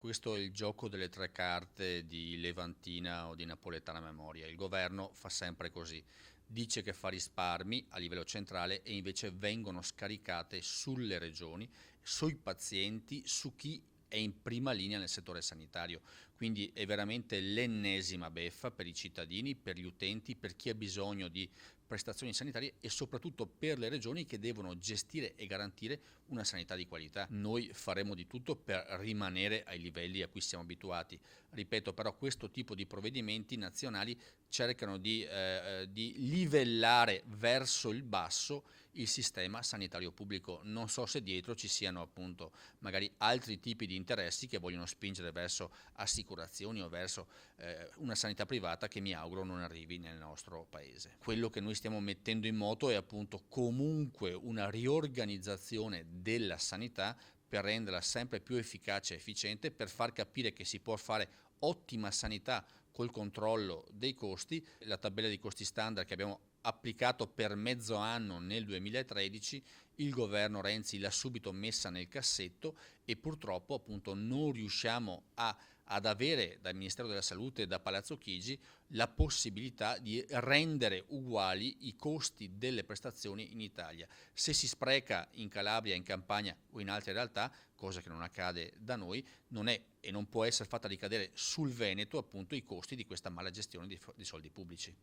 questo è il gioco delle tre carte di Levantina o di napoletana memoria. Il governo fa sempre così, dice che fa risparmi a livello centrale e invece vengono scaricate sulle regioni, sui pazienti, su chi è in prima linea nel settore sanitario. Quindi è veramente l'ennesima beffa per i cittadini, per gli utenti, per chi ha bisogno di prestazioni sanitarie e soprattutto per le regioni che devono gestire e garantire una sanità di qualità. Noi faremo di tutto per rimanere ai livelli a cui siamo abituati. Ripeto, però questo tipo di provvedimenti nazionali cercano di livellare verso il basso il sistema sanitario pubblico. Non so se dietro ci siano appunto magari altri tipi di interessi che vogliono spingere verso assicurazioni o verso una sanità privata che mi auguro non arrivi nel nostro paese. Quello che noi stiamo mettendo in moto è appunto comunque una riorganizzazione della sanità per renderla sempre più efficace e efficiente, per far capire che si può fare ottima sanità col controllo dei costi. La tabella dei costi standard che abbiamo applicato per mezzo anno nel 2013, il governo Renzi l'ha subito messa nel cassetto e purtroppo appunto non riusciamo ad avere dal Ministero della Salute e da Palazzo Chigi la possibilità di rendere uguali i costi delle prestazioni in Italia. Se si spreca in Calabria, in Campania o in altre realtà, cosa che non accade da noi, non è e non può essere fatta ricadere sul Veneto appunto i costi di questa mala gestione di soldi pubblici.